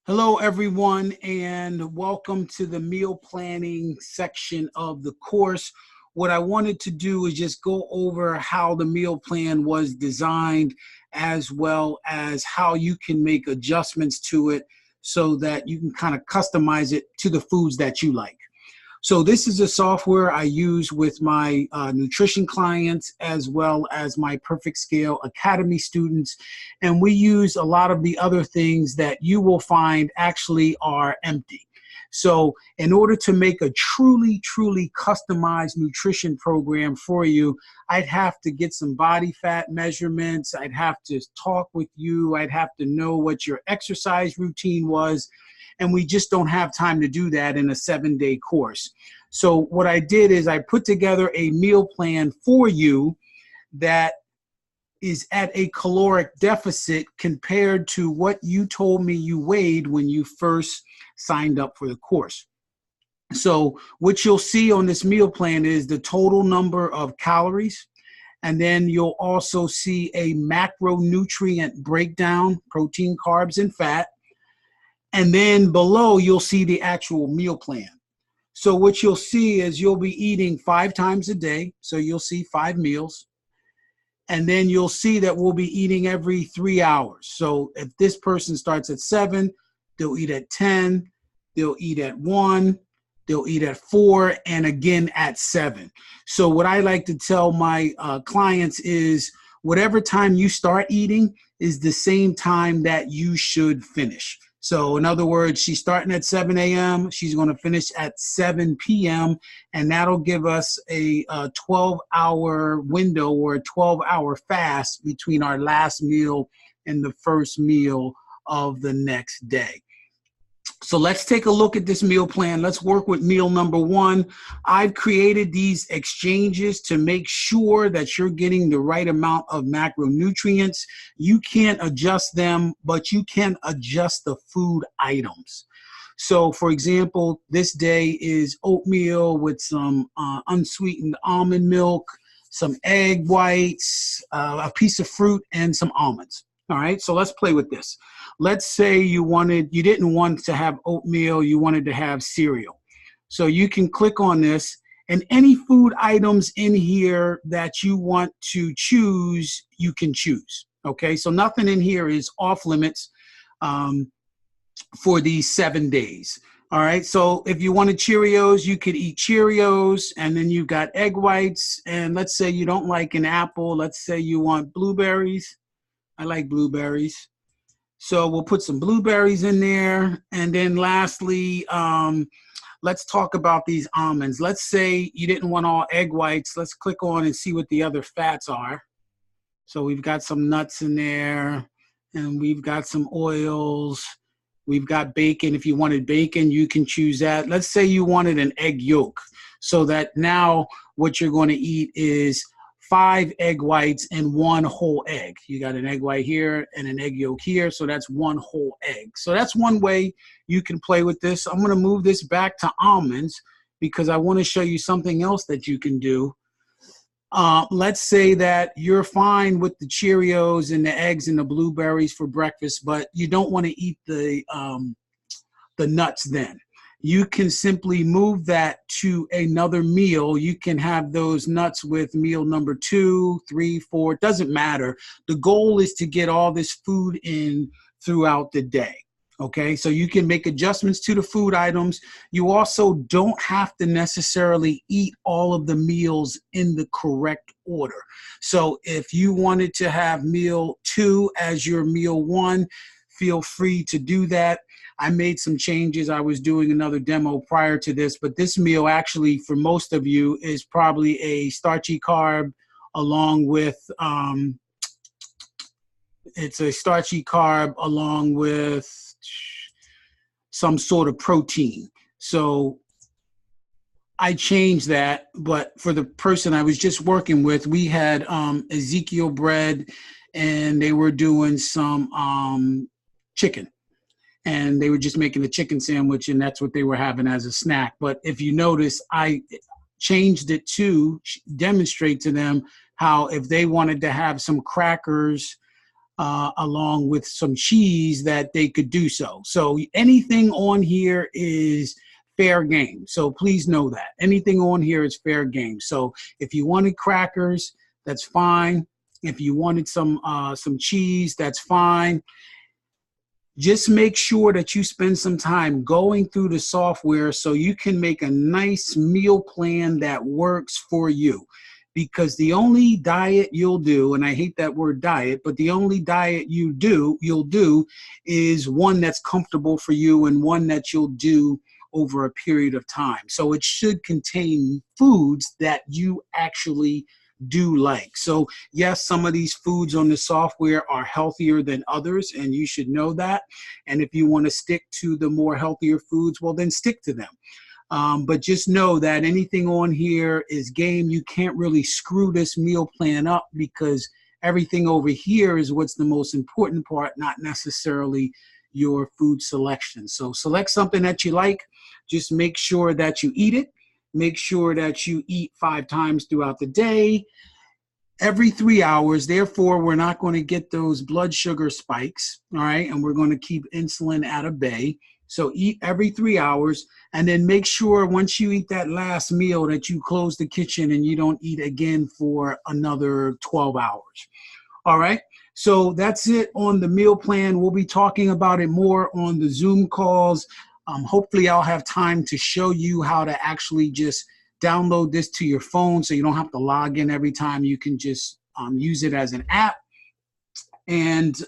Hello, everyone, and welcome to the meal planning section of the course. What I wanted to do is just go over how the meal plan was designed, as well as how you can make adjustments to it so that you can kind of customize it to the foods that you like. So this is a software I use with my nutrition clients as well as my Perfect Scale Academy students. And we use a lot of the other things that you will find actually are empty. So in order to make a truly customized nutrition program for you, I'd have to get some body fat measurements. I'd have to talk with you. I'd have to know what your exercise routine was. And we just don't have time to do that in a 7-day course. So what I did is I put together a meal plan for you that is at a caloric deficit compared to what you told me you weighed when you first signed up for the course. So what you'll see on this meal plan is the total number of calories, and then you'll also see a macronutrient breakdown, protein, carbs, and fat. And then below, you'll see the actual meal plan. So what you'll see is you'll be eating 5 times a day. So you'll see 5 meals. And then you'll see that we'll be eating every 3 hours. So if this person starts at 7, they'll eat at 10, they'll eat at 1, they'll eat at 4, and again at 7. So what I like to tell my clients is whatever time you start eating is the same time that you should finish. So in other words, she's starting at 7 a.m. She's going to finish at 7 p.m. And that'll give us a 12-hour window or a 12-hour fast between our last meal and the first meal of the next day. So let's take a look at this meal plan. Let's work with meal number 1. I've created these exchanges to make sure that you're getting the right amount of macronutrients. You can't adjust them, but you can adjust the food items. So for example, this day is oatmeal with some unsweetened almond milk, some egg whites, a piece of fruit, and some almonds. All right, so let's play with this. Let's say you didn't want to have oatmeal, you wanted to have cereal. So you can click on this, and any food items in here that you want to choose, you can choose. Okay, so nothing in here is off limits for these 7 days. All right, so if you wanted Cheerios, you could eat Cheerios, and then you've got egg whites, and let's say you don't like an apple, let's say you want blueberries. I like blueberries. So we'll put some blueberries in there. And then lastly, let's talk about these almonds. Let's say you didn't want all egg whites. Let's click on and see what the other fats are. So we've got some nuts in there, and we've got some oils. We've got bacon. If you wanted bacon, you can choose that. Let's say you wanted an egg yolk. So that now what you're going to eat is 5 egg whites and 1 whole egg. You got an egg white here and an egg yolk here, so that's 1 whole egg. So that's one way you can play with this. I'm going to move this back to almonds because I want to show you something else that you can do. Let's say that you're fine with the Cheerios and the eggs and the blueberries for breakfast, but you don't want to eat the nuts then. You can simply move that to another meal. You can have those nuts with meal number 2, 3, 4, it doesn't matter. The goal is to get all this food in throughout the day. Okay, so you can make adjustments to the food items. You also don't have to necessarily eat all of the meals in the correct order. So if you wanted to have meal 2 as your meal 1, feel free to do that. I made some changes. I was doing another demo prior to this, but this meal actually for most of you is probably a starchy carb along with, it's a starchy carb along with some sort of protein. So I changed that, but for the person I was just working with, we had Ezekiel bread, and they were doing some chicken. And they were just making a chicken sandwich, and that's what they were having as a snack. But if you notice, I changed it to demonstrate to them how if they wanted to have some crackers along with some cheese, that they could do so. So anything on here is fair game. So please know that anything on here is fair game. So if you wanted crackers, that's fine. If you wanted some cheese, that's fine. Just make sure that you spend some time going through the software so you can make a nice meal plan that works for you. Because the only diet you'll do, and I hate that word diet, but the only diet you'll do is one that's comfortable for you and one that you'll do over a period of time. So it should contain foods that you actually do like. So yes, some of these foods on the software are healthier than others, and you should know that. And if you want to stick to the more healthier foods, well, then stick to them. But just know that anything on here is game. You can't really screw this meal plan up, because everything over here is what's the most important part, not necessarily your food selection. So select something that you like. Just make sure that you eat it. Make sure that you eat 5 times throughout the day, every 3 hours. Therefore, we're not going to get those blood sugar spikes, all right? And we're going to keep insulin at bay. So eat every 3 hours, and then make sure once you eat that last meal that you close the kitchen and you don't eat again for another 12 hours. All right? So that's it on the meal plan. We'll be talking about it more on the Zoom calls. Hopefully I'll have time to show you how to actually just download this to your phone so you don't have to log in every time. You can just use it as an app, and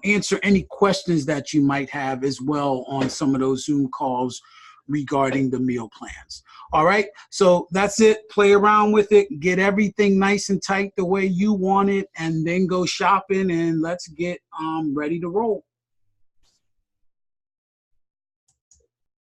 answer any questions that you might have as well on some of those Zoom calls regarding the meal plans. All right, so that's it. Play around with it, get everything nice and tight the way you want it, and then go shopping, and let's get ready to roll.